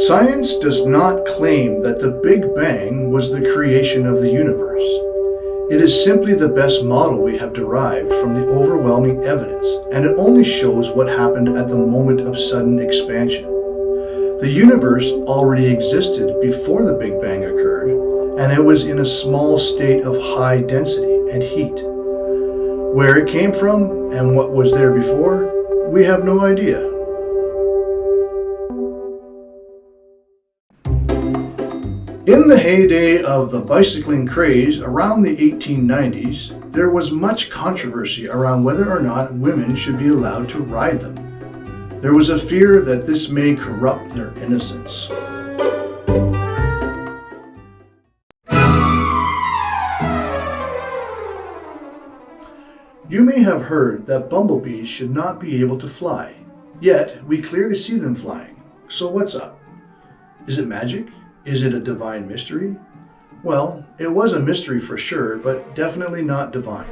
Science does not claim that the Big Bang was the creation of the universe. It is simply the best model we have derived from the overwhelming evidence, and it only shows what happened at the moment of sudden expansion. The universe already existed before the Big Bang occurred, and it was in a small state of high density and heat. Where it came from and what was there before, we have no idea. In the heyday of the bicycling craze around the 1890s, there was much controversy around whether or not women should be allowed to ride them. There was a fear that this may corrupt their innocence. You may have heard that bumblebees should not be able to fly, yet we clearly see them flying. So what's up? Is it magic? Is it a divine mystery? Well, it was a mystery for sure, but definitely not divine.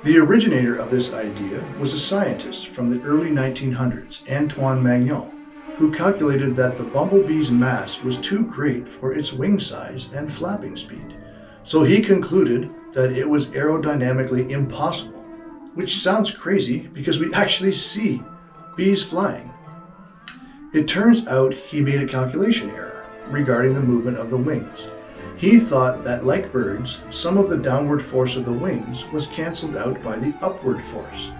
The originator of this idea was a scientist from the early 1900s, Antoine Magnon, who calculated that the bumblebee's mass was too great for its wing size and flapping speed. So he concluded that it was aerodynamically impossible, which sounds crazy because we actually see bees flying. It turns out he made a calculation error regarding the movement of the wings. He thought that, like birds, some of the downward force of the wings was cancelled out by the upward force.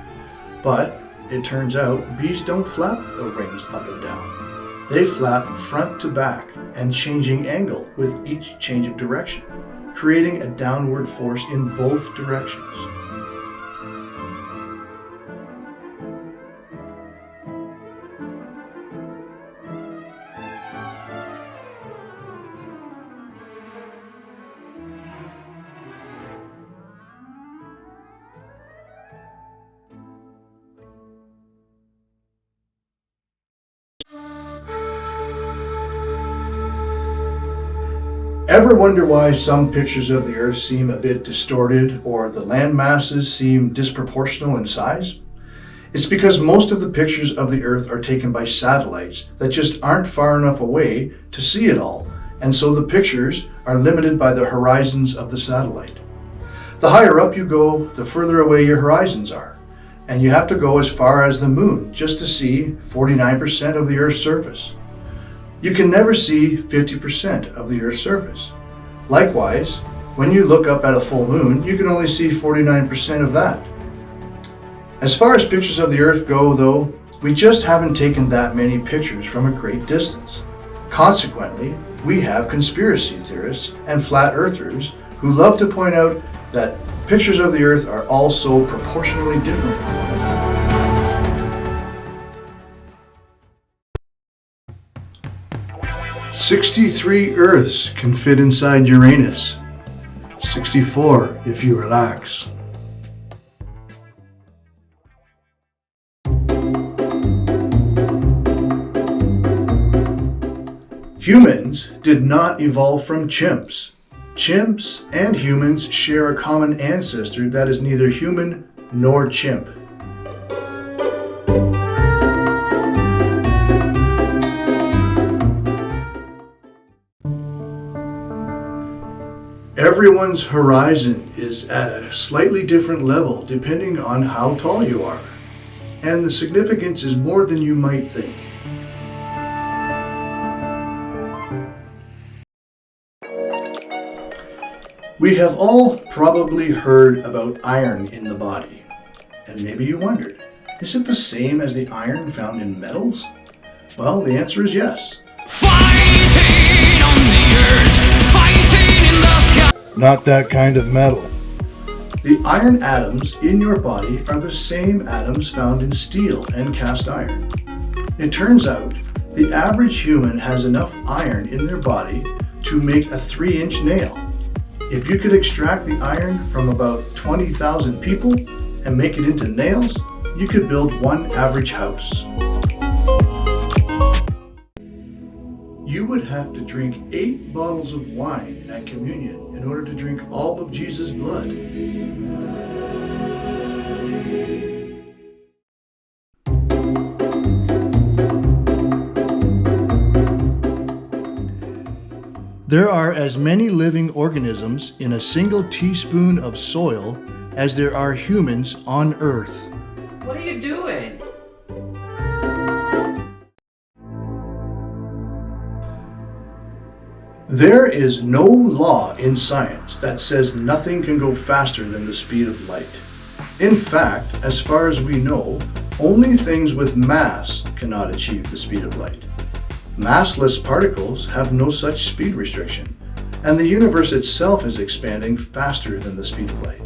But it turns out bees don't flap the wings up and down. They flap front to back and changing angle with each change of direction, creating a downward force in both directions. Ever wonder why some pictures of the Earth seem a bit distorted or the land masses seem disproportional in size? It's because most of the pictures of the Earth are taken by satellites that just aren't far enough away to see it all, and so the pictures are limited by the horizons of the satellite. The higher up you go, the further away your horizons are, and you have to go as far as the moon just to see 49% of the Earth's surface. You can never see 50% of the Earth's surface. Likewise, when you look up at a full moon, you can only see 49% of that. As far as pictures of the Earth go, though, we just haven't taken that many pictures from a great distance. Consequently, we have conspiracy theorists and flat earthers who love to point out that pictures of the Earth are also proportionally different from one another. 63 Earths can fit inside Uranus. 64 if you relax. Humans did not evolve from chimps. Chimps and humans share a common ancestor that is neither human nor chimp. Everyone's horizon is at a slightly different level depending on how tall you are, and the significance is more than you might think. We have all probably heard about iron in the body, and maybe you wondered, is it the same as the iron found in metals? Well, the answer is yes. Fighting on the earth, fighting in the sky. Not that kind of metal. The iron atoms in your body are the same atoms found in steel and cast iron. It turns out the average human has enough iron in their body to make a 3-inch nail. If you could extract the iron from about 20,000 people and make it into nails, you could build one average house. You would have to drink 8 bottles of wine at communion in order to drink all of Jesus' blood. There are as many living organisms in a single teaspoon of soil as there are humans on Earth. What are you doing? There is no law in science that says nothing can go faster than the speed of light. In fact, as far as we know, only things with mass cannot achieve the speed of light. Massless particles have no such speed restriction, and the universe itself is expanding faster than the speed of light.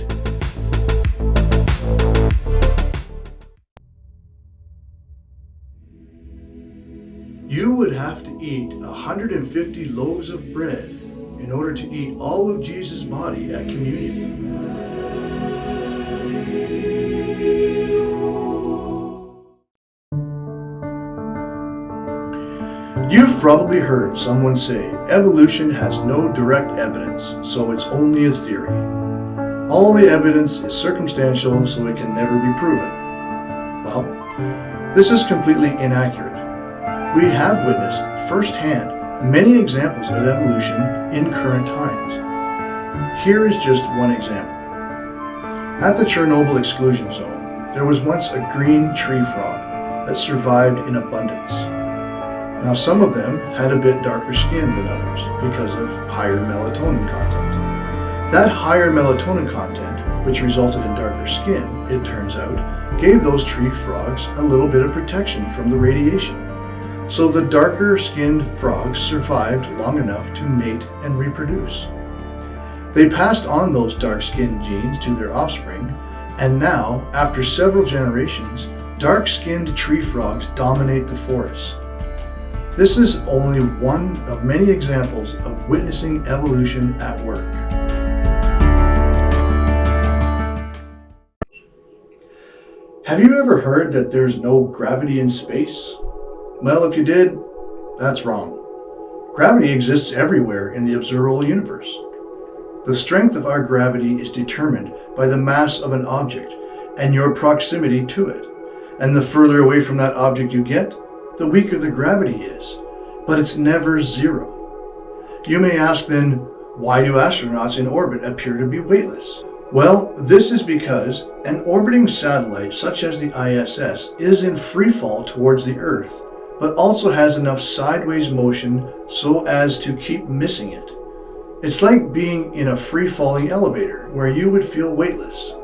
You would have to eat 150 loaves of bread in order to eat all of Jesus' body at communion. You've probably heard someone say evolution has no direct evidence, so it's only a theory. All the evidence is circumstantial, so it can never be proven. Well, this is completely inaccurate. We have witnessed firsthand many examples of evolution in current times. Here is just one example. At the Chernobyl exclusion zone, there was once a green tree frog that survived in abundance. Now, some of them had a bit darker skin than others because of higher melatonin content. That higher melatonin content, which resulted in darker skin, it turns out, gave those tree frogs a little bit of protection from the radiation. So the darker skinned frogs survived long enough to mate and reproduce. They passed on those dark skinned genes to their offspring, and now, after several generations, dark skinned tree frogs dominate the forests. This is only one of many examples of witnessing evolution at work. Have you ever heard that there's no gravity in space? Well, if you did, that's wrong. Gravity exists everywhere in the observable universe. The strength of our gravity is determined by the mass of an object and your proximity to it. And the further away from that object you get, the weaker the gravity is. But it's never zero. You may ask then, why do astronauts in orbit appear to be weightless? Well, this is because an orbiting satellite such as the ISS is in free fall towards the Earth, but also has enough sideways motion so as to keep missing it. It's like being in a free-falling elevator where you would feel weightless.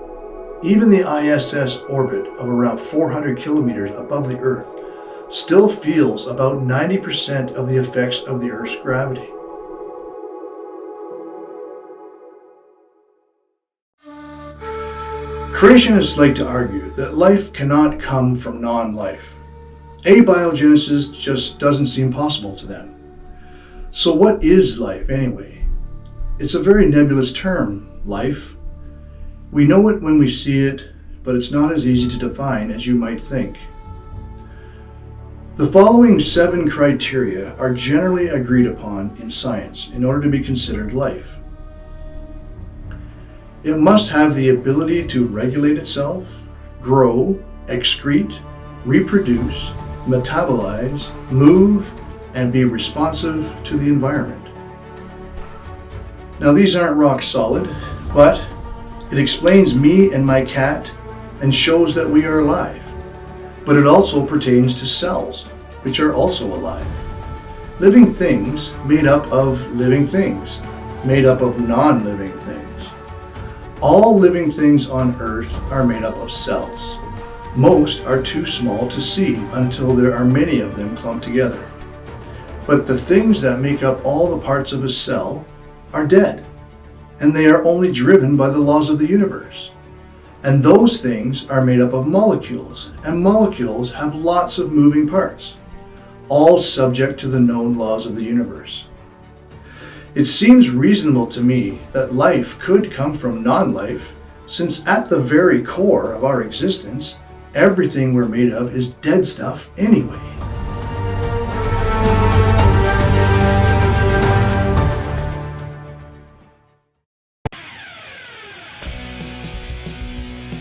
Even the ISS orbit of around 400 kilometers above the Earth still feels about 90% of the effects of the Earth's gravity. Creationists like to argue that life cannot come from non-life. Abiogenesis just doesn't seem possible to them. So what is life anyway? It's a very nebulous term, life. We know it when we see it, but it's not as easy to define as you might think. The following 7 criteria are generally agreed upon in science in order to be considered life. It must have the ability to regulate itself, grow, excrete, reproduce, metabolize, move, and be responsive to the environment. Now, these aren't rock solid, but it explains me and my cat and shows that we are alive. But it also pertains to cells, which are also alive. Living things made up of living things, made up of non-living things. All living things on Earth are made up of cells. Most are too small to see until there are many of them clumped together. But the things that make up all the parts of a cell are dead, and they are only driven by the laws of the universe. And those things are made up of molecules, and molecules have lots of moving parts, all subject to the known laws of the universe. It seems reasonable to me that life could come from non-life, since at the very core of our existence, everything we're made of is dead stuff anyway.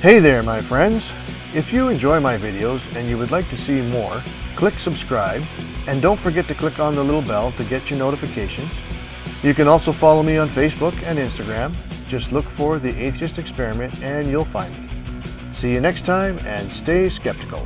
Hey there, my friends. If you enjoy my videos and you would like to see more, click subscribe and don't forget to click on the little bell to get your notifications. You can also follow me on Facebook and Instagram. Just look for The Atheist Experiment and you'll find me. See you next time, and stay skeptical.